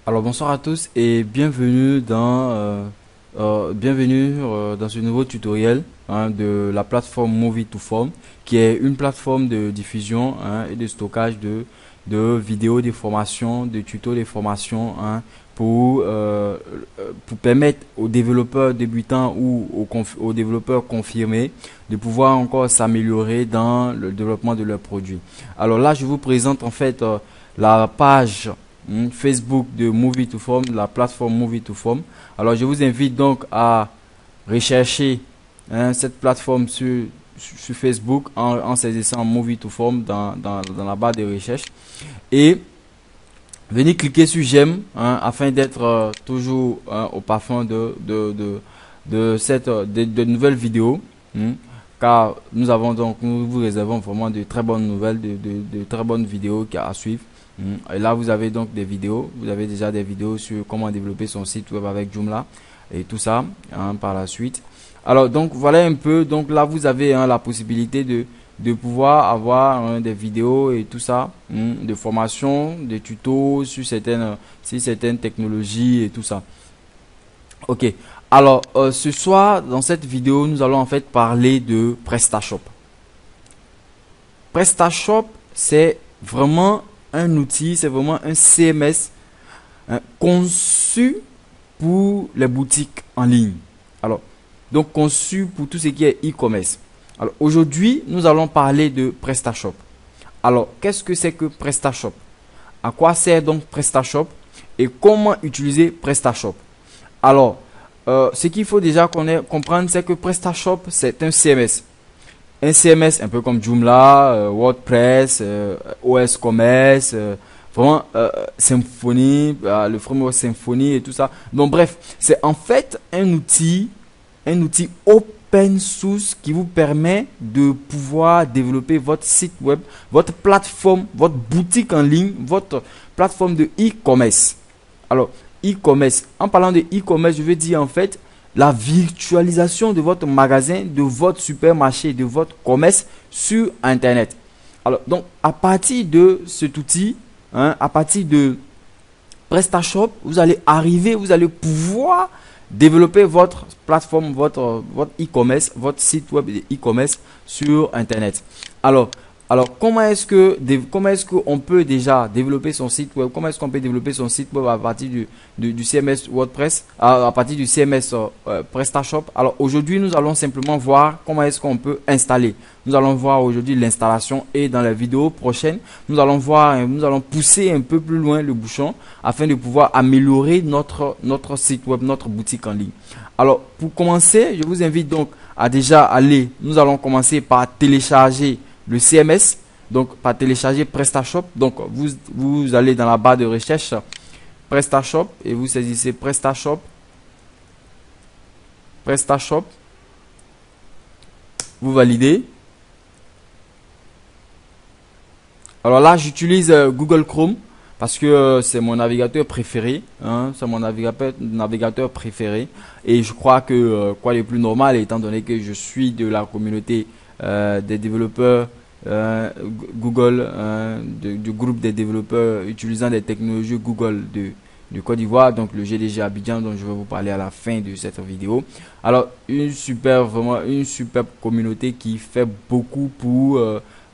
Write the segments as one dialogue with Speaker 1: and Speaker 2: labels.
Speaker 1: Alors bonsoir à tous et bienvenue dans ce nouveau tutoriel de la plateforme Movie2Form, qui est une plateforme de diffusion et de stockage de vidéos de formation, de tutos de formation pour permettre aux développeurs débutants ou aux développeurs confirmés de pouvoir encore s'améliorer dans le développement de leurs produits. Alors là, je vous présente en fait la page Facebook de Movie2Form, la plateforme Movie2Form. Alors je vous invite donc à rechercher cette plateforme sur Facebook en saisissant Movie2Form dans la barre de recherche et venez cliquer sur j'aime afin d'être toujours au parfum de nouvelles vidéos, car nous vous réservons vraiment de très bonnes nouvelles, de très bonnes vidéos à suivre. Et là vous avez donc des vidéos, vous avez déjà des vidéos sur comment développer son site web avec Joomla et tout ça par la suite. Alors donc voilà un peu, donc là vous avez la possibilité de pouvoir avoir des vidéos et tout ça, de formation, des tutos sur certaines technologies et tout ça. Ok, alors ce soir dans cette vidéo nous allons en fait parler de PrestaShop. PrestaShop, c'est vraiment un outil, c'est vraiment un CMS conçu pour les boutiques en ligne. Alors, donc conçu pour tout ce qui est e-commerce. Alors, aujourd'hui, nous allons parler de PrestaShop. Alors, qu'est-ce que c'est que PrestaShop? À quoi sert donc PrestaShop? Et comment utiliser PrestaShop? Alors, ce qu'il faut déjà comprendre, c'est que PrestaShop, c'est un CMS. Un CMS un peu comme Joomla, WordPress, OS Commerce, vraiment Symfony, le framework Symfony et tout ça. Donc bref, c'est en fait un outil open source qui vous permet de pouvoir développer votre site web, votre plateforme, votre boutique en ligne, votre plateforme de e-commerce. Alors, e-commerce, en parlant de e-commerce, je veux dire en fait la virtualisation de votre magasin, de votre supermarché, de votre commerce sur Internet. Alors, donc, à partir de cet outil, à partir de PrestaShop, vous allez pouvoir développer votre plateforme, votre e-commerce, votre site web de e-commerce sur Internet. Alors, comment est-ce qu'on peut déjà développer son site web? Comment est-ce qu'on peut développer son site web à partir du CMS WordPress, à partir du CMS PrestaShop? Alors, aujourd'hui, nous allons simplement voir comment est-ce qu'on peut installer. Nous allons voir aujourd'hui l'installation et dans la vidéo prochaine, nous allons pousser un peu plus loin le bouchon afin de pouvoir améliorer notre site web, notre boutique en ligne. Alors, pour commencer, je vous invite donc à nous allons commencer par télécharger le CMS, donc par télécharger PrestaShop. Donc vous allez dans la barre de recherche PrestaShop et vous saisissez PrestaShop, vous validez. Alors là j'utilise Google Chrome parce que c'est mon navigateur préféré, c'est mon navigateur préféré et je crois que quoi le plus normal, étant donné que je suis de la communauté des développeurs Google, du groupe des développeurs utilisant des technologies Google de Côte d'Ivoire, donc le GDG Abidjan dont je vais vous parler à la fin de cette vidéo. Alors vraiment une superbe communauté qui fait beaucoup pour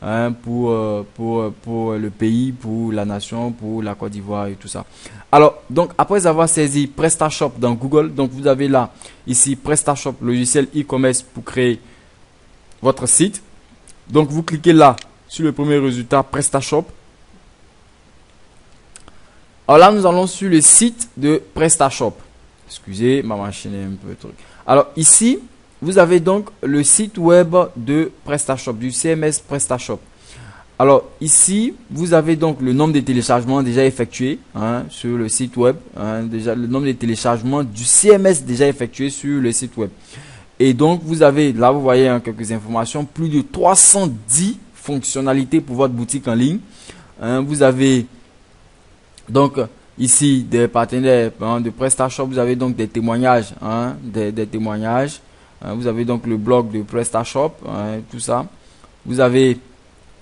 Speaker 1: le pays, pour la nation, pour la Côte d'Ivoire et tout ça. Alors, donc, après avoir saisi PrestaShop dans Google, donc vous avez là, ici, PrestaShop, logiciel e-commerce pour créer votre site. Donc, vous cliquez là, sur le premier résultat, PrestaShop. Alors là, nous allons sur le site de PrestaShop. Excusez, ma machine est un peu truc. Alors, ici, vous avez donc le site web de PrestaShop, du CMS PrestaShop. Alors ici, vous avez donc le nombre de téléchargements déjà effectués sur le site web, déjà le nombre de téléchargements du CMS déjà effectué sur le site web. Et donc vous avez, là vous voyez quelques informations, plus de 310 fonctionnalités pour votre boutique en ligne. Vous avez donc ici des partenaires de PrestaShop, vous avez donc des témoignages, des témoignages. Vous avez donc le blog de PrestaShop, tout ça. Vous avez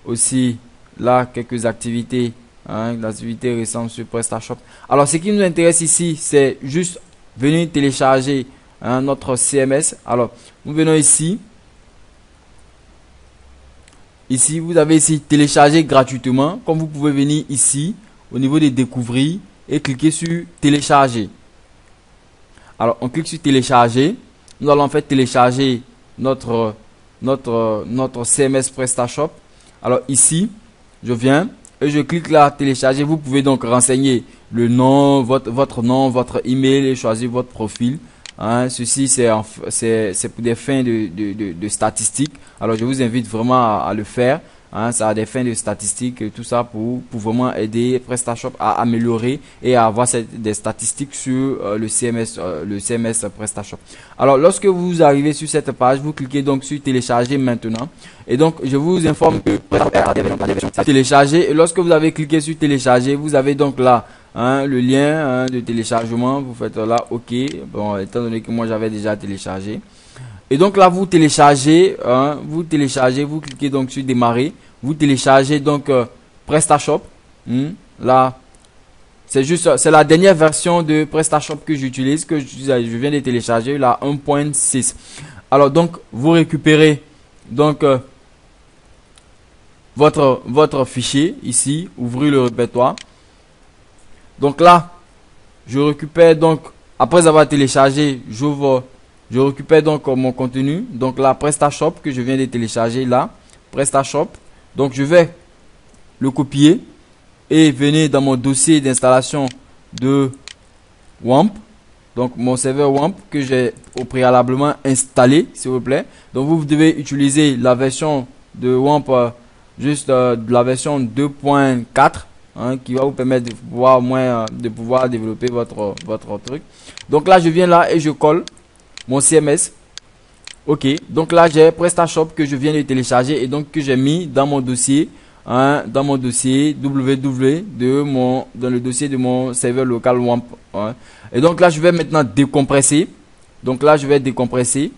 Speaker 1: aussi là quelques activités Hein, l'activité récente sur PrestaShop. Alors, ce qui nous intéresse ici, c'est juste venir télécharger notre CMS. Alors, nous venons ici. Ici, vous avez ici télécharger gratuitement. Comme vous pouvez venir ici, au niveau de découvrir et cliquer sur télécharger. Alors, on clique sur télécharger. Nous allons en fait télécharger notre CMS PrestaShop. Alors ici, je viens et je clique là télécharger. Vous pouvez donc renseigner le nom, votre email et choisir votre profil. Hein, ceci c'est pour des fins de statistiques. Alors je vous invite vraiment à le faire. Hein, ça a des fins de statistiques et tout ça pour vraiment aider PrestaShop à améliorer et à avoir des statistiques sur le CMS PrestaShop. Alors lorsque vous arrivez sur cette page, vous cliquez donc sur télécharger maintenant. Et donc je vous informe que télécharger. Et lorsque vous avez cliqué sur télécharger, vous avez donc là le lien de téléchargement. Vous faites là OK. Bon, étant donné que moi j'avais déjà téléchargé. Et donc là, vous téléchargez, vous cliquez donc sur démarrer, vous téléchargez donc PrestaShop. Là, c'est la dernière version de PrestaShop que j'utilise, que je viens de télécharger, la 1.6. Alors donc, vous récupérez donc votre fichier ici, ouvrez le répertoire. Donc là, je récupère donc, après avoir téléchargé, je récupère donc mon contenu. Donc là, PrestaShop que je viens de télécharger là. PrestaShop. Donc je vais le copier et venir dans mon dossier d'installation de WAMP. Donc mon serveur WAMP que j'ai au préalablement installé, s'il vous plaît. Donc vous devez utiliser la version de WAMP, la version 2.4. Qui va vous permettre de pouvoir développer votre truc. Donc là, je viens là et je colle mon CMS. OK. Donc là, j'ai PrestaShop que je viens de télécharger et donc que j'ai mis dans mon dossier, dans mon dossier www dans le dossier de mon serveur local WAMP. Et donc là, je vais maintenant décompresser. Donc là, je vais décompresser.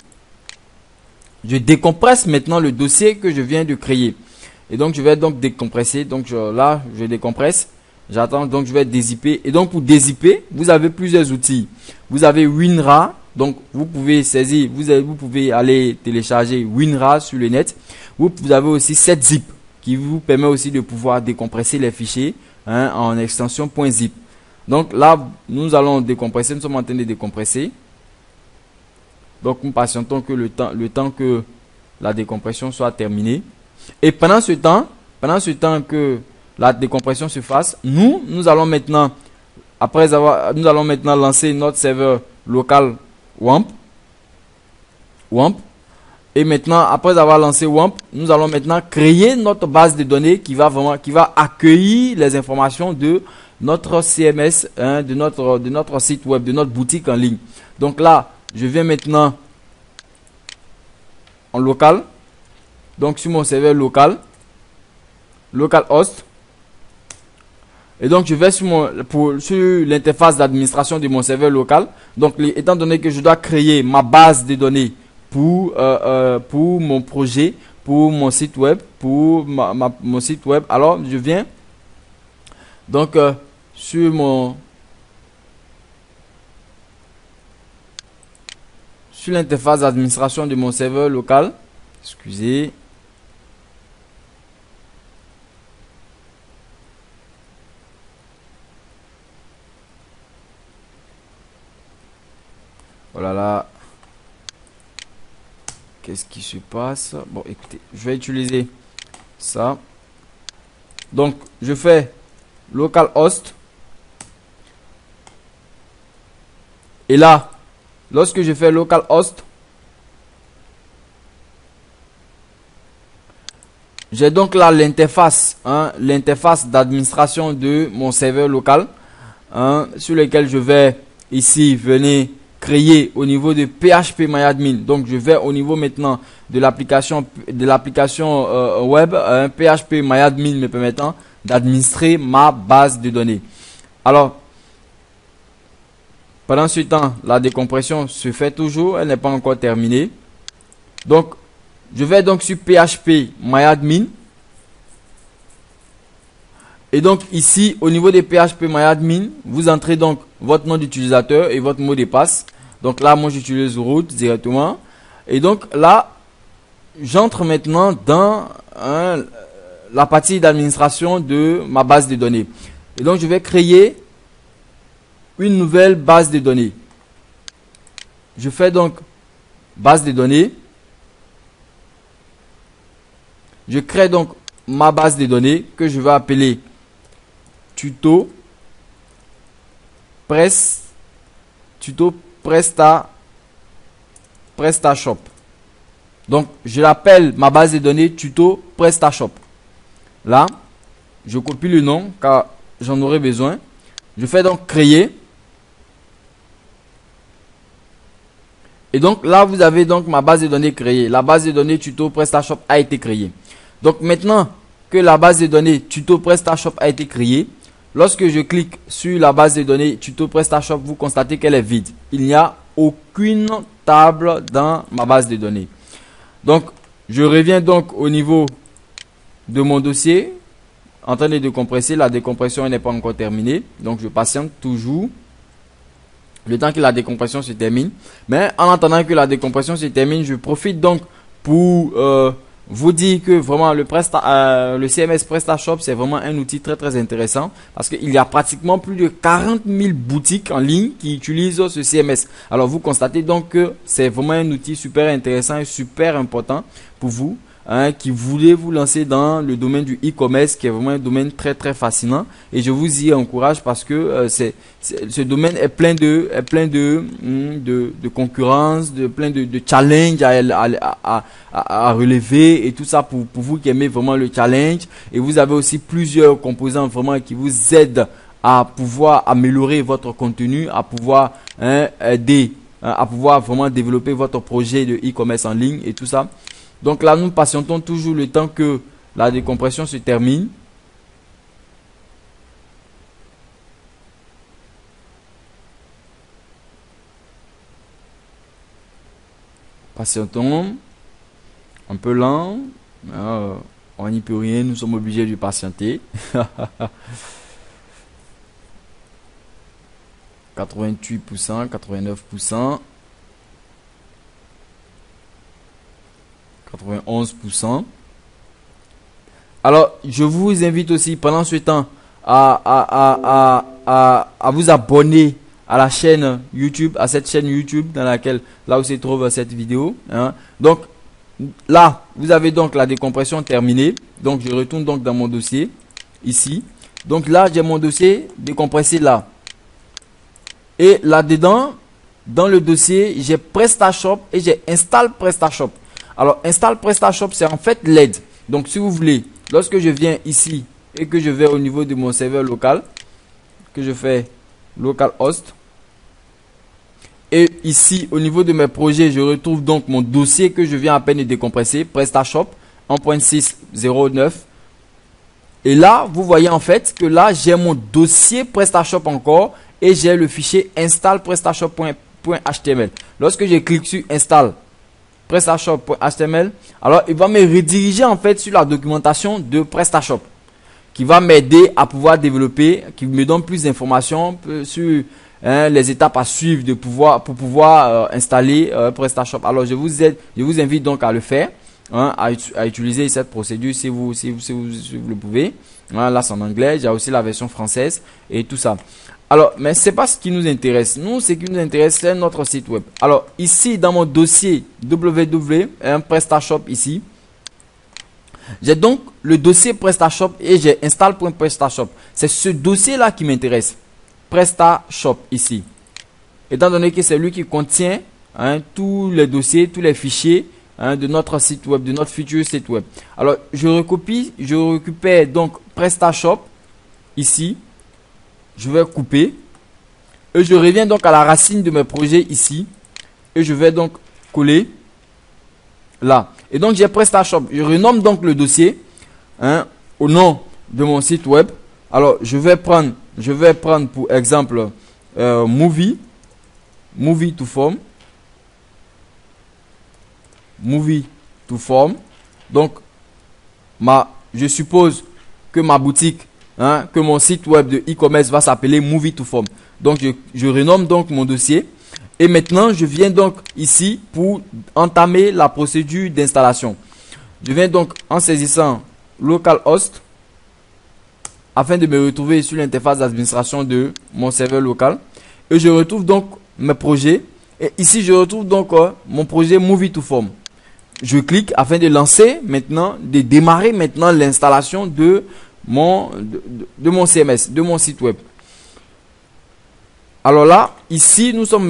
Speaker 1: Je décompresse maintenant le dossier que je viens de créer. Et donc, je vais donc décompresser. Donc là, je décompresse. J'attends. Donc, je vais dézipper. Et donc, pour dézipper, vous avez plusieurs outils. Vous avez WinRAR. Donc, vous pouvez saisir, vous pouvez aller télécharger WinRAR sur le net. Vous avez aussi 7zip qui vous permet aussi de pouvoir décompresser les fichiers en extension .zip. Donc là, nous allons décompresser. Nous sommes en train de décompresser. Donc, nous patientons que le temps que la décompression soit terminée. Et pendant ce temps que la décompression se fasse, nous allons maintenant lancer notre serveur local WAMP. Et maintenant, après avoir lancé WAMP, nous allons maintenant créer notre base de données qui va accueillir les informations de notre CMS, de notre site web, de notre boutique en ligne. Donc là, je viens maintenant en local. Donc sur mon serveur local, localhost. Et donc je vais sur l'interface d'administration de mon serveur local. Donc étant donné que je dois créer ma base de données pour mon projet, pour mon site web, mon site web, alors je viens donc sur l'interface d'administration de mon serveur local. Excusez. Oh là là. Qu'est-ce qui se passe? Bon, écoutez, je vais utiliser ça. Donc, je fais localhost. Et là, lorsque je fais localhost, j'ai donc là l'interface, l'interface d'administration de mon serveur local, sur lequel je vais ici venir créer au niveau de PHPMyAdmin. Donc je vais au niveau maintenant de l'application web, PHPMyAdmin me permettant d'administrer ma base de données. Alors pendant ce temps, la décompression se fait toujours, elle n'est pas encore terminée. Donc je vais donc sur PHPMyAdmin. Et donc ici, au niveau des phpMyAdmin, vous entrez donc votre nom d'utilisateur et votre mot de passe. Donc là, moi j'utilise root directement. Et donc là, j'entre maintenant dans la partie d'administration de ma base de données. Et donc je vais créer une nouvelle base de données. Je fais donc base de données. Je crée donc ma base de données que je vais appeler tuto PrestaShop. Donc je l'appelle ma base de données tuto PrestaShop. Là, je copie le nom car j'en aurai besoin. Je fais donc créer. Et donc là, vous avez donc ma base de données créée. La base de données tuto PrestaShop a été créée. Donc maintenant que la base de données tuto PrestaShop a été créée, lorsque je clique sur la base de données tuto PrestaShop, vous constatez qu'elle est vide. Il n'y a aucune table dans ma base de données. Donc je reviens donc au niveau de mon dossier en train de décompresser. La décompression n'est pas encore terminée. Donc je patiente toujours le temps que la décompression se termine. Mais en attendant que la décompression se termine, je profite donc pour vous dire que vraiment le CMS PrestaShop, c'est vraiment un outil très très intéressant parce qu'il y a pratiquement plus de 40 000 boutiques en ligne qui utilisent ce CMS. Alors vous constatez donc que c'est vraiment un outil super intéressant et super important pour vous. Qui voulez vous lancer dans le domaine du e-commerce, qui est vraiment un domaine très très fascinant, et je vous y encourage parce que ce domaine est plein de concurrence, plein de challenges à relever et tout ça pour vous qui aimez vraiment le challenge. Et vous avez aussi plusieurs composants vraiment qui vous aident à pouvoir améliorer votre contenu, à pouvoir aider, à pouvoir vraiment développer votre projet de e-commerce en ligne et tout ça. Donc là, nous patientons toujours le temps que la décompression se termine. Patientons. Un peu lent. On n'y peut rien, nous sommes obligés de patienter. 88%, 89%. 91%. Alors, je vous invite aussi pendant ce temps à vous abonner à la chaîne YouTube, à cette chaîne YouTube dans laquelle, là où se trouve cette vidéo. Donc, là, vous avez donc la décompression terminée. Donc, je retourne donc dans mon dossier, ici. Donc là, j'ai mon dossier décompressé là. Et là-dedans, dans le dossier, j'ai PrestaShop et j'ai Install PrestaShop. Alors, Install PrestaShop, c'est en fait l'aide. Donc, si vous voulez, lorsque je viens ici et que je vais au niveau de mon serveur local, que je fais localhost, et ici, au niveau de mes projets, je retrouve donc mon dossier que je viens à peine de décompresser, PrestaShop 1.609. Et là, vous voyez en fait que là, j'ai mon dossier PrestaShop encore et j'ai le fichier install PrestaShop.html. Lorsque je clique sur install PrestaShop.html, alors il va me rediriger en fait sur la documentation de PrestaShop qui va m'aider à pouvoir développer, qui me donne plus d'informations sur les étapes à suivre pour pouvoir installer PrestaShop. Alors je vous invite donc à le faire, à utiliser cette procédure si vous le pouvez. Là c'est en anglais, j'ai aussi la version française et tout ça. Alors, mais c'est pas ce qui nous intéresse. Nous, ce qui nous intéresse, c'est notre site web. Alors, ici, dans mon dossier www, PrestaShop ici, j'ai donc le dossier PrestaShop et j'ai install.prestaShop. C'est ce dossier-là qui m'intéresse. PrestaShop ici. Étant donné que c'est lui qui contient tous les dossiers, tous les fichiers de notre site web, de notre futur site web. Alors, je récupère donc PrestaShop ici. Je vais couper et je reviens donc à la racine de mes projets ici et je vais donc coller là. Et donc j'ai PrestaShop. Je renomme donc le dossier au nom de mon site web. Alors je vais prendre pour exemple movie to form. Donc je suppose que ma boutique hein, que mon site web de e-commerce va s'appeler Movie2Form. Donc je renomme donc mon dossier. Et maintenant, je viens donc ici pour entamer la procédure d'installation. Je viens donc en saisissant localhost afin de me retrouver sur l'interface d'administration de mon serveur local. Et je retrouve donc mes projets. Et ici, je retrouve donc mon projet Movie2Form. Je clique afin de lancer maintenant, de démarrer maintenant l'installation de mon CMS, de mon site web. Alors là, ici, nous sommes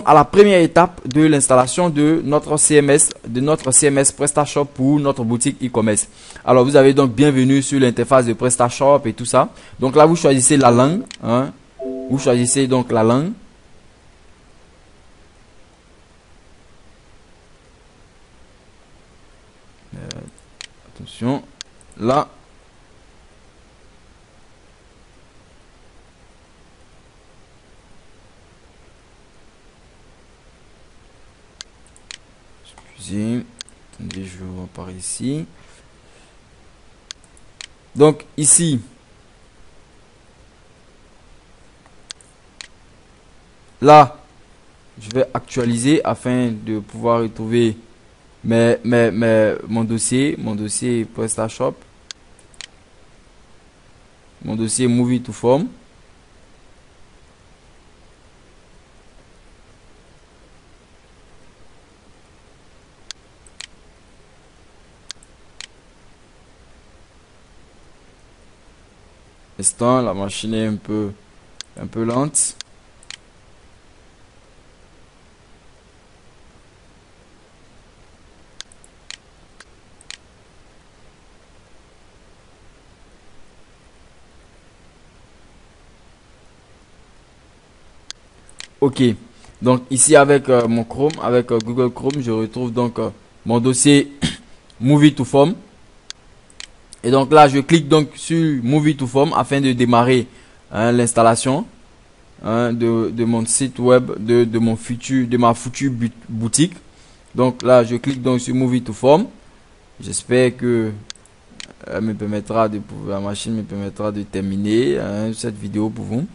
Speaker 1: à la première étape de l'installation de notre CMS PrestaShop pour notre boutique e-commerce. Alors, vous avez donc bienvenue sur l'interface de PrestaShop et tout ça. Donc là, vous choisissez la langue, hein. Vous choisissez donc la langue. Attention, là. Attendez, je vais par ici. Donc ici, là, je vais actualiser afin de pouvoir retrouver mon dossier PrestaShop, mon dossier Movie2Form. La machine est un peu lente. Ok, donc ici avec mon Chrome, avec Google Chrome, je retrouve donc mon dossier Movie2Form. Et donc là, je clique donc sur Movie2Form afin de démarrer l'installation de mon site web, de ma future boutique. Donc là, je clique donc sur Movie2Form. J'espère que la machine me permettra de terminer cette vidéo pour vous.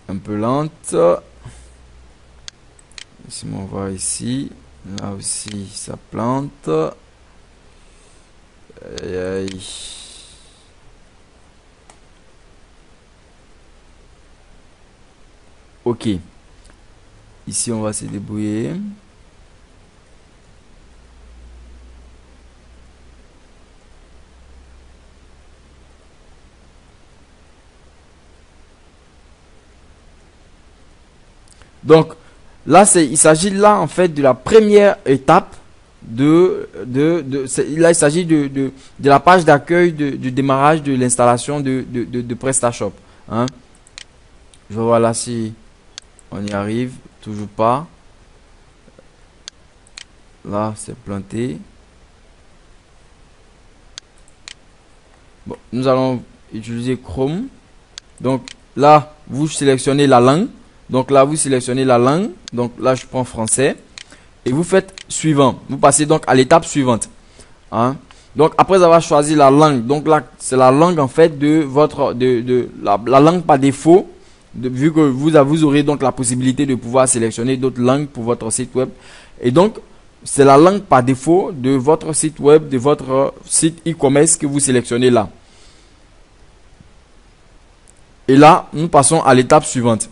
Speaker 1: Un peu lente. Si on va ici. Là aussi, ça plante. Aïe, aïe. Ok. Ici, on va se débrouiller. Donc, là, il s'agit là en fait de la première étape là, il s'agit de la page d'accueil du démarrage de l'installation de PrestaShop. Hein. Je vais voir là si on y arrive. Toujours pas. Là, c'est planté. Bon, nous allons utiliser Chrome. Donc là, vous sélectionnez la langue. Donc là, vous sélectionnez la langue. Donc là, je prends français. Et vous faites suivant. Vous passez donc à l'étape suivante. Hein? Donc après avoir choisi la langue. Donc là, c'est la langue en fait de votre la langue par défaut. Vu que vous aurez donc la possibilité de pouvoir sélectionner d'autres langues pour votre site web. Et donc, c'est la langue par défaut de votre site web, de votre site e-commerce que vous sélectionnez là. Et là, nous passons à l'étape suivante.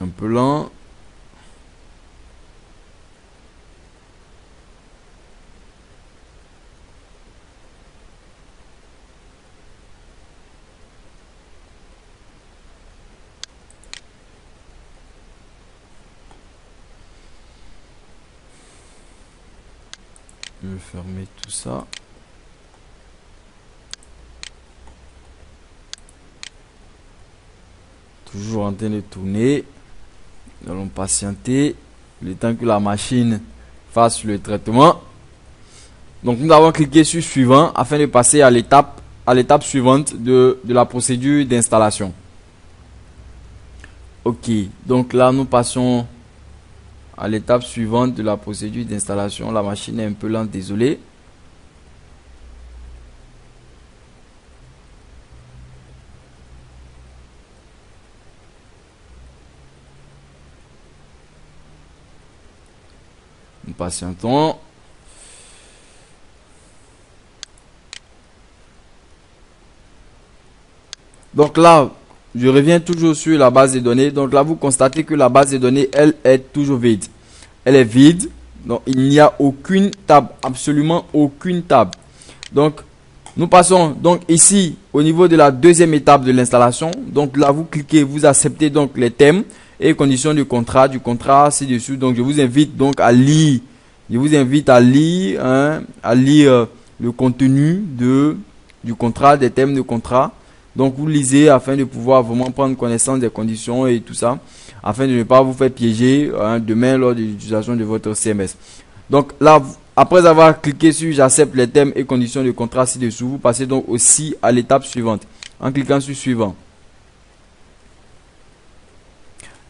Speaker 1: Un peu lent. Je vais fermer tout ça. Toujours en train de tourner. Nous allons patienter le temps que la machine fasse le traitement. Donc nous avons cliqué sur suivant afin de passer à l'étape suivante de la procédure d'installation. Ok, donc là nous passons à l'étape suivante de la procédure d'installation. La machine est un peu lente, désolé. Nous patientons. Donc là, je reviens toujours sur la base de données. Donc là, vous constatez que la base de données, elle est toujours vide. Elle est vide. Donc, il n'y a aucune table. Absolument aucune table. Donc, nous passons donc ici au niveau de la deuxième étape de l'installation. Donc là, vous cliquez, vous acceptez donc les thèmes et conditions du contrat ci-dessous. Donc, je vous invite donc à lire. Je vous invite à lire, le contenu du contrat, des thèmes de contrat. Donc, vous lisez afin de pouvoir vraiment prendre connaissance des conditions et tout ça, afin de ne pas vous faire piéger demain lors de l'utilisation de votre CMS. Donc, là, après avoir cliqué sur j'accepte les thèmes et conditions de contrat ci-dessous, vous passez donc aussi à l'étape suivante en cliquant sur suivant.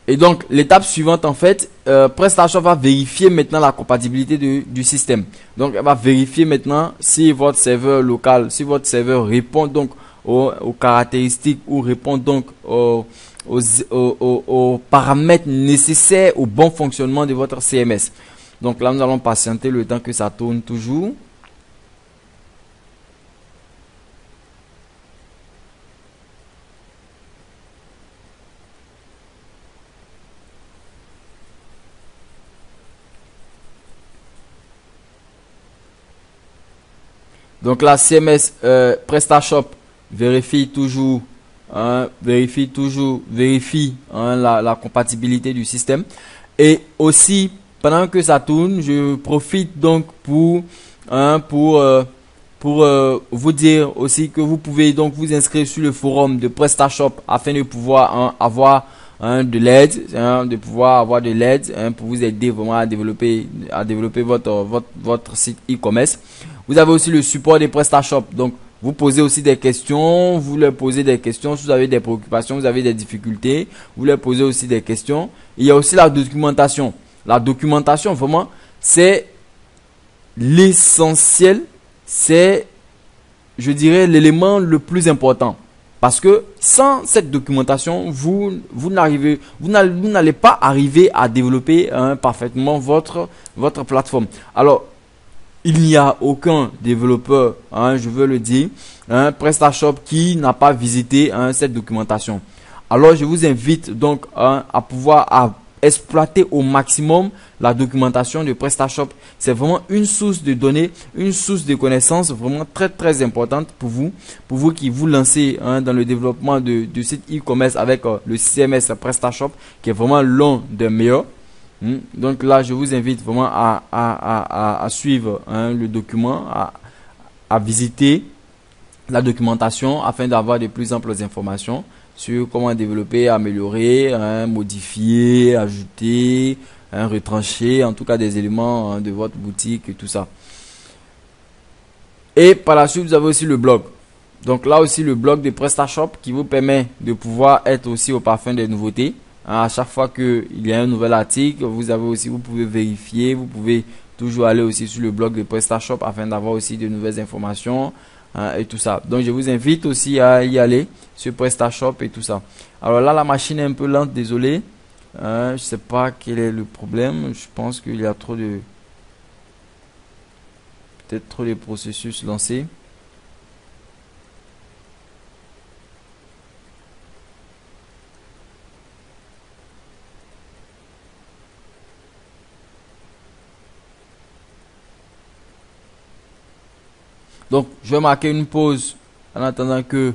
Speaker 1: Et donc, l'étape suivante, en fait, PrestaShop va vérifier maintenant la compatibilité du système. Donc, elle va vérifier maintenant si votre serveur local, si votre serveur répond donc aux caractéristiques ou répond donc aux paramètres nécessaires au bon fonctionnement de votre CMS. Donc là, nous allons patienter le temps que ça tourne toujours. Donc là, CMS PrestaShop vérifie toujours la compatibilité du système. Et aussi, pendant que ça tourne, je profite donc pour vous dire aussi que vous pouvez donc vous inscrire sur le forum de PrestaShop afin de pouvoir avoir de l'aide, pour vous aider vraiment à développer votre site e-commerce. Vous avez aussi le support des PrestaShop. Donc, vous posez aussi des questions, vous leur posez des questions. Si vous avez des préoccupations, vous avez des difficultés, vous leur posez aussi des questions. Il y a aussi la documentation. La documentation, vraiment, c'est l'essentiel. C'est, je dirais, l'élément le plus important. Parce que sans cette documentation, vous n'allez pas arriver à développer parfaitement votre plateforme. Alors, il n'y a aucun développeur, je veux le dire, PrestaShop qui n'a pas visité cette documentation. Alors, je vous invite donc à pouvoir exploiter au maximum la documentation de PrestaShop. C'est vraiment une source de données, une source de connaissances vraiment très très importante pour vous qui vous lancez dans le développement de sites e-commerce avec le CMS PrestaShop qui est vraiment l'un des meilleurs. Donc là, je vous invite vraiment à suivre le document, à visiter la documentation afin d'avoir de plus amples informations sur comment développer, améliorer, modifier, ajouter, retrancher, en tout cas des éléments de votre boutique et tout ça. Et par la suite, vous avez aussi le blog. Donc là aussi, le blog de PrestaShop qui vous permet de pouvoir être aussi au parfum des nouveautés. À chaque fois qu'il y a un nouvel article, vous pouvez vérifier, vous pouvez toujours aller aussi sur le blog de PrestaShop afin d'avoir aussi de nouvelles informations et tout ça. Donc je vous invite aussi à y aller sur PrestaShop et tout ça. Alors là, la machine est un peu lente, désolé. Je sais pas quel est le problème. Je pense qu'il y a peut-être trop de processus lancés. Donc, je vais marquer une pause en attendant que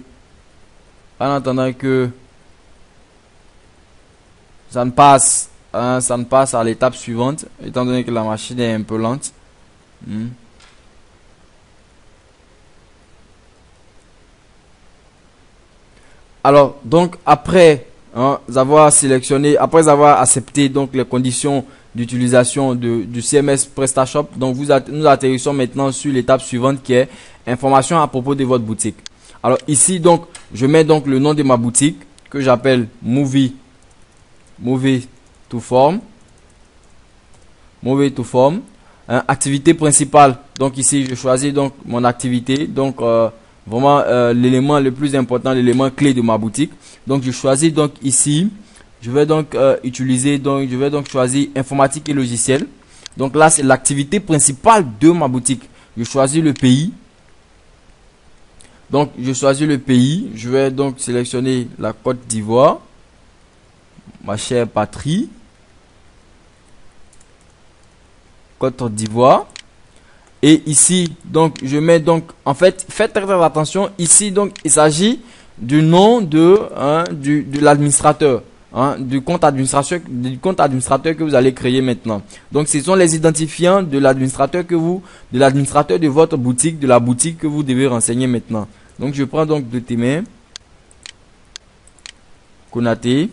Speaker 1: ça ne passe à l'étape suivante, étant donné que la machine est un peu lente. Alors, donc, après avoir accepté donc les conditions d'utilisation du CMS PrestaShop, donc nous atterrissons maintenant sur l'étape suivante qui est information à propos de votre boutique. Alors ici, donc, je mets donc le nom de ma boutique que j'appelle Movie to Form. Move to form. Activité principale. Donc ici, je choisis donc mon activité. Donc vraiment l'élément le plus important, l'élément clé de ma boutique. Donc je choisis donc ici, je vais donc je vais donc choisir informatique et logiciel. Donc là, c'est l'activité principale de ma boutique. Je choisis le pays. Donc je choisis le pays. Je vais donc sélectionner la Côte d'Ivoire, ma chère patrie. Côte d'Ivoire. Et ici, donc, je mets donc, en fait, faites très attention. Ici, donc, il s'agit du nom de l'administrateur, du compte administrateur que vous allez créer maintenant. Donc, ce sont les identifiants de l'administrateur de votre boutique, de la boutique que vous devez renseigner maintenant. Donc, je prends donc de tes mains, Konaté.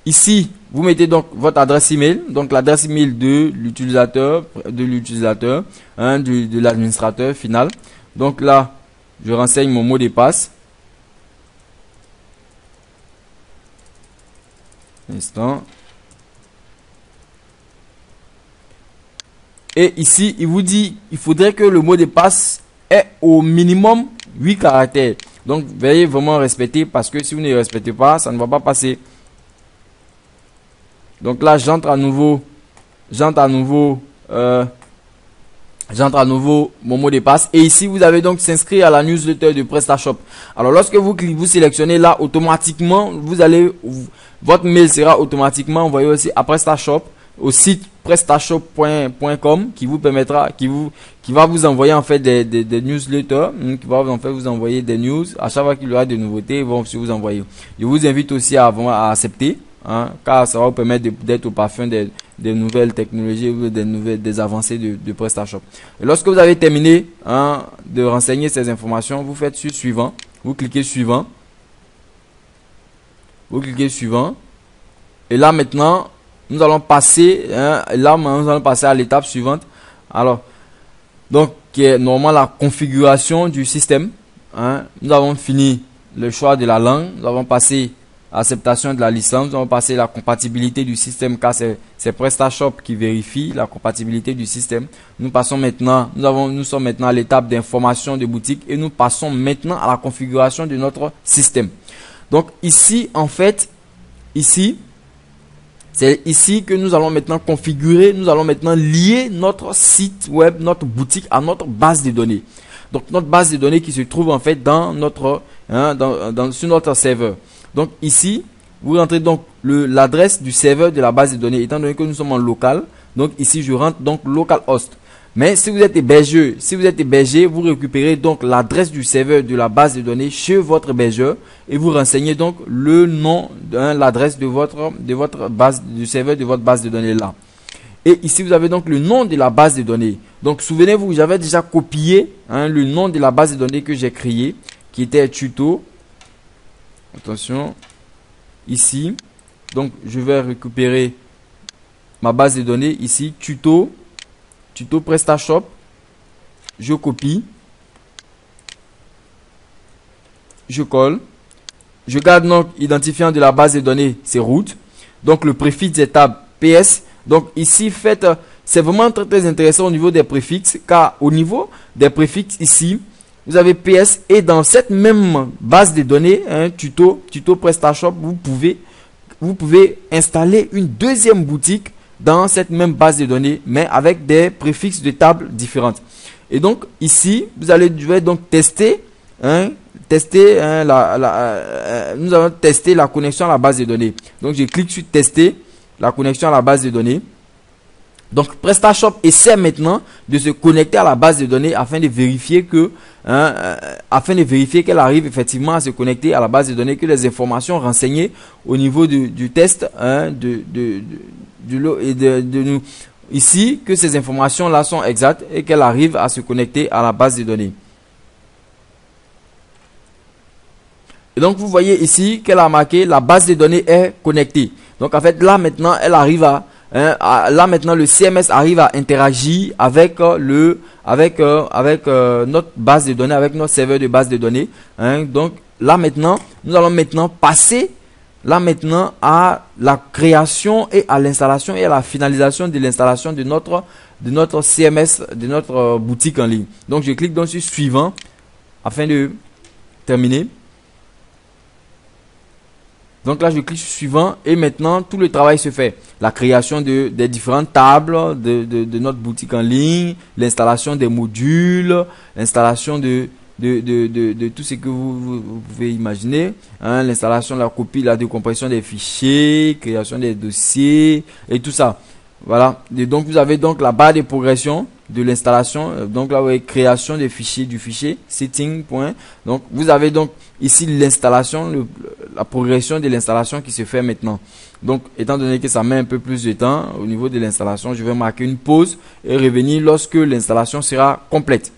Speaker 1: Ici, vous mettez donc votre adresse email, donc l'adresse email de l'utilisateur, de l'administrateur final. Donc là, je renseigne mon mot de passe. Instant. Et ici, il vous dit, il faudrait que le mot de passe ait au minimum 8 caractères. Donc, veuillez vraiment respecter parce que si vous ne respectez pas, ça ne va pas passer. Donc là, j'entre à nouveau mon mot de passe. Et ici, vous avez donc s'inscrire à la newsletter de PrestaShop. Alors, lorsque vous sélectionnez là, automatiquement, votre mail sera automatiquement envoyé aussi à PrestaShop, au site prestashop.com qui vous permettra, qui va vous envoyer en fait des newsletters, qui va en fait vous envoyer des news. À chaque fois qu'il y aura des nouveautés, ils vont aussi vous envoyer. Je vous invite aussi à accepter. Car ça va vous permettre d'être au parfum des nouvelles technologies ou des avancées de PrestaShop. Et lorsque vous avez terminé de renseigner ces informations, vous faites sur suivant, vous cliquez suivant, et là maintenant nous allons passer à l'étape suivante. Alors donc qui est normalement la configuration du système. Nous avons fini le choix de la langue, nous avons passé acceptation de la licence, nous allons passer la compatibilité du système car c'est PrestaShop qui vérifie la compatibilité du système. Nous sommes maintenant à l'étape d'information de boutique et nous passons maintenant à la configuration de notre système. Donc ici, en fait, c'est ici que nous allons maintenant configurer, nous allons maintenant lier notre site web, notre boutique à notre base de données. Donc notre base de données qui se trouve en fait sur notre serveur. Donc ici, vous rentrez donc l'adresse du serveur de la base de données, étant donné que nous sommes en local. Donc ici, je rentre donc localhost. Mais si vous êtes hébergé, vous récupérez donc l'adresse du serveur de la base de données chez votre hébergeur et vous renseignez donc le nom, l'adresse de votre base, du serveur de votre base de données là. Et ici, vous avez donc le nom de la base de données. Donc souvenez-vous, j'avais déjà copié le nom de la base de données que j'ai créé, qui était tuto. Attention, ici, donc je vais récupérer ma base de données ici, tuto PrestaShop, je copie, je colle, je garde donc identifiant de la base de données, c'est root, donc le préfixe est tab PS, donc ici c'est vraiment très intéressant au niveau des préfixes, car au niveau des préfixes ici, vous avez PS et dans cette même base de données, tuto PrestaShop, vous pouvez installer une deuxième boutique dans cette même base de données, mais avec des préfixes de tables différentes. Et donc ici, je vais donc tester, nous allons tester la connexion à la base de données. Donc je clique sur tester la connexion à la base de données. Donc PrestaShop essaie maintenant de se connecter à la base de données afin de vérifier qu'elle arrive effectivement à se connecter à la base de données, que les informations renseignées au niveau du test nous ici, que ces informations là sont exactes et qu'elle arrive à se connecter à la base de données. Et donc vous voyez ici qu'elle a marqué la base de données est connectée. Donc en fait là maintenant elle arrive là maintenant le CMS arrive à interagir avec notre base de données, avec notre serveur de base de données. Donc là maintenant, nous allons maintenant passer là maintenant à la création et à l'installation et à la finalisation de l'installation de notre CMS, de notre boutique en ligne. Donc je clique donc sur suivant afin de terminer. Donc là je clique sur suivant et maintenant tout le travail se fait. La création des différentes tables de notre boutique en ligne, l'installation des modules, l'installation de tout ce que vous pouvez imaginer, hein, l'installation, la copie, la décompression des fichiers, création des dossiers et tout ça. Voilà. Et donc vous avez donc la barre de progression de l'installation. Donc là vous avez création des fichiers, du fichier setting point. Donc vous avez donc ici l'installation, la progression de l'installation qui se fait maintenant. Donc étant donné que ça met un peu plus de temps au niveau de l'installation, je vais marquer une pause et revenir lorsque l'installation sera complète.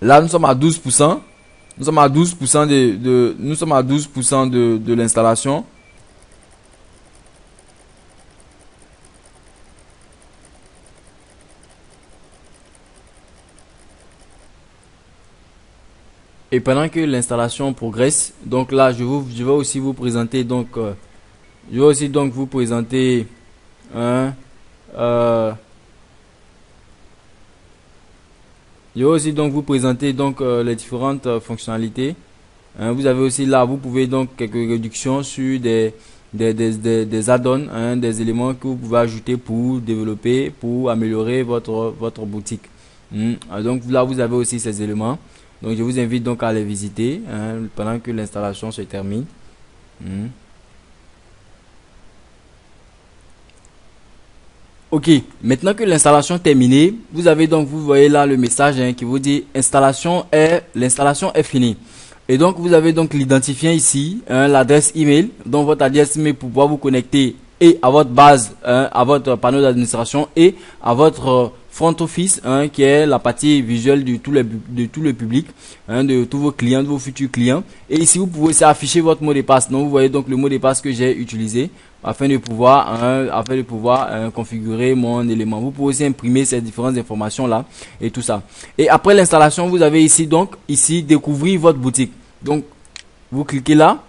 Speaker 1: Là, nous sommes à 12%. Nous sommes à 12% de l'installation. Et pendant que l'installation progresse, donc là, je vais aussi vous présenter donc, vous présenter un je vais aussi donc vous présenter donc les différentes fonctionnalités. Hein, vous avez aussi là, vous pouvez donc quelques réductions sur des add-ons, hein, des éléments que vous pouvez ajouter pour développer, pour améliorer votre boutique. Donc là, vous avez aussi ces éléments. Donc je vous invite donc à les visiter hein, pendant que l'installation se termine. Ok, maintenant que l'installation est terminée, vous avez donc, vous voyez là le message hein, qui vous dit l'installation est finie. Et donc vous avez donc l'identifiant ici, hein, l'adresse email, donc votre adresse email pour pouvoir vous connecter et à votre base, hein, à votre panneau d'administration et à votre front office, hein, qui est la partie visuelle de tout le public, hein, de tous vos clients, de vos futurs clients. Et ici vous pouvez aussi afficher votre mot de passe. Donc vous voyez donc le mot de passe que j'ai utilisé afin de pouvoir configurer mon élément. Vous pouvez aussi imprimer ces différentes informations là et tout ça. Et après l'installation, vous avez ici donc découvrir votre boutique. Donc vous cliquez là,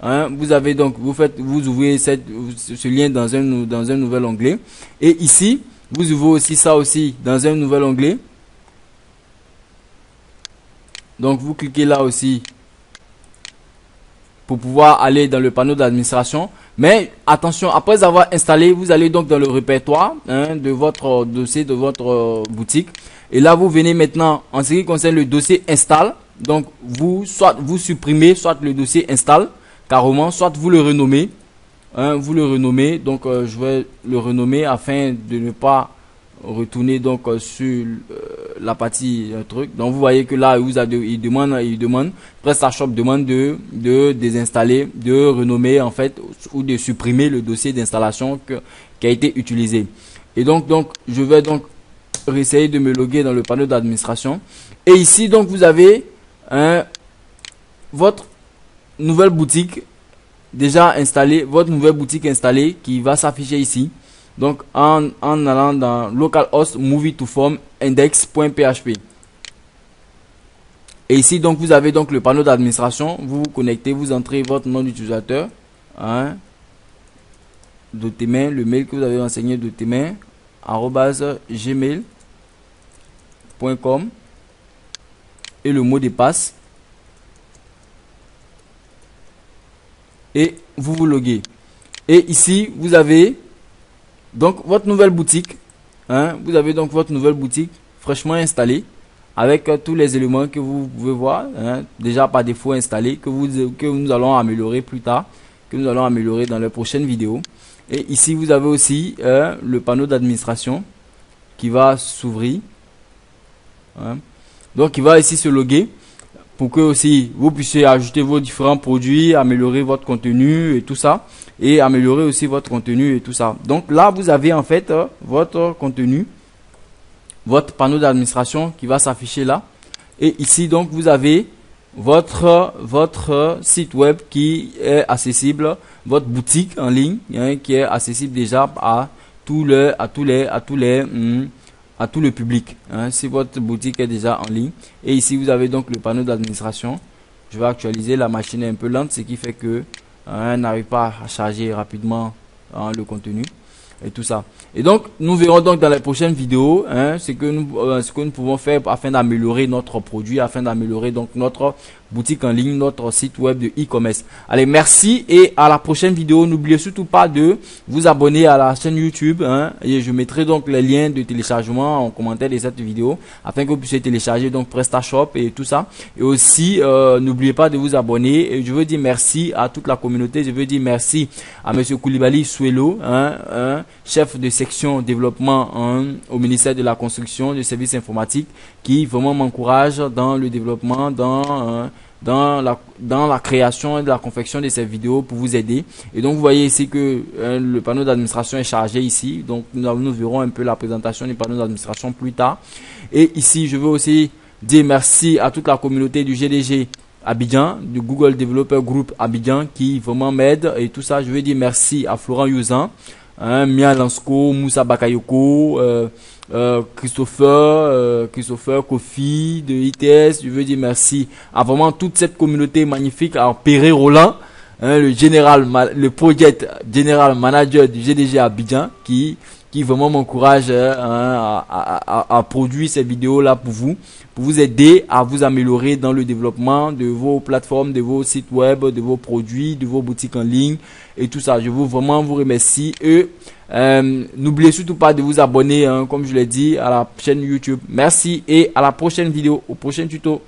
Speaker 1: hein, vous avez donc vous ouvrez ce lien dans un nouvel onglet et ici vous ouvrez aussi ça aussi dans un nouvel onglet. Donc vous cliquez là aussi pour pouvoir aller dans le panneau d'administration. Mais attention, après avoir installé, vous allez donc dans le répertoire hein, de votre dossier, de votre boutique. Et là, vous venez maintenant, en ce qui concerne le dossier install. Donc, soit vous supprimez, soit le dossier install, carrément, soit vous le renommez. Hein, vous le renommez. Donc, je vais le renommer afin de ne pas retourner donc sur la partie truc. Donc vous voyez que là il demande PrestaShop demande de désinstaller, de renommer en fait ou de supprimer le dossier d'installation qui a été utilisé. Et donc je vais donc essayer de me loguer dans le panneau d'administration et ici donc vous avez votre nouvelle boutique déjà installée, votre nouvelle boutique installée qui va s'afficher ici. Donc en allant dans localhost movie to form index.php. Et ici donc vous avez donc le panneau d'administration, vous vous connectez, vous entrez votre nom d'utilisateur, hein, Dotemin, le mail que vous avez renseigné, Dotemin @gmail.com et le mot de passe et vous vous loguez. Et ici vous avez donc votre nouvelle boutique, hein, vous avez donc votre nouvelle boutique fraîchement installée avec tous les éléments que vous pouvez voir, hein, déjà par défaut installés, que nous allons améliorer plus tard, que nous allons améliorer dans les prochaines vidéos. Et ici vous avez aussi le panneau d'administration qui va s'ouvrir, hein. Donc il va ici se loguer pour que aussi vous puissiez ajouter vos différents produits, améliorer votre contenu et tout ça, et améliorer aussi votre contenu et tout ça. Donc là vous avez en fait votre contenu, votre panneau d'administration qui va s'afficher là, et ici donc vous avez votre site web qui est accessible, votre boutique en ligne, hein, qui est accessible déjà à tout le public, hein, si votre boutique est déjà en ligne. Et ici vous avez donc le panneau d'administration je vais actualiser. La machine est un peu lente, ce qui fait que elle n'arrive pas à charger rapidement le contenu et tout ça. Et donc nous verrons donc dans les prochaines vidéos ce que nous pouvons faire afin d'améliorer notre produit, afin d'améliorer donc notre boutique en ligne, notre site web de e-commerce. Allez, merci et à la prochaine vidéo. N'oubliez surtout pas de vous abonner à la chaîne YouTube et je mettrai donc les liens de téléchargement en commentaire de cette vidéo afin que vous puissiez télécharger donc PrestaShop et tout ça. Et aussi n'oubliez pas de vous abonner. Et je veux dire merci à toute la communauté. Je veux dire merci à Monsieur Koulibaly Souelo, chef de section développement au ministère de la construction, des services informatiques, qui vraiment m'encourage dans le développement, dans la création et de la confection de ces vidéos pour vous aider. Et donc vous voyez ici que le panneau d'administration est chargé ici. Donc nous verrons un peu la présentation du panneau d'administration plus tard. Et ici je veux aussi dire merci à toute la communauté du GDG Abidjan, du Google Developer Group Abidjan, qui vraiment m'aide et tout ça. Je veux dire merci à Florent Youzan, Mia Lansko, Moussa Bakayoko, Christopher Kofi de ITS. Je veux dire merci à vraiment toute cette communauté magnifique, à Péré Roland, le project general manager du GDG Abidjan, qui vraiment m'encourage à produire ces vidéos là pour vous aider à vous améliorer dans le développement de vos plateformes, de vos sites web, de vos produits, de vos boutiques en ligne et tout ça. Je veux vraiment vous remercier et n'oubliez surtout pas de vous abonner comme je l'ai dit à la chaîne YouTube. Merci et à la prochaine vidéo, au prochain tuto.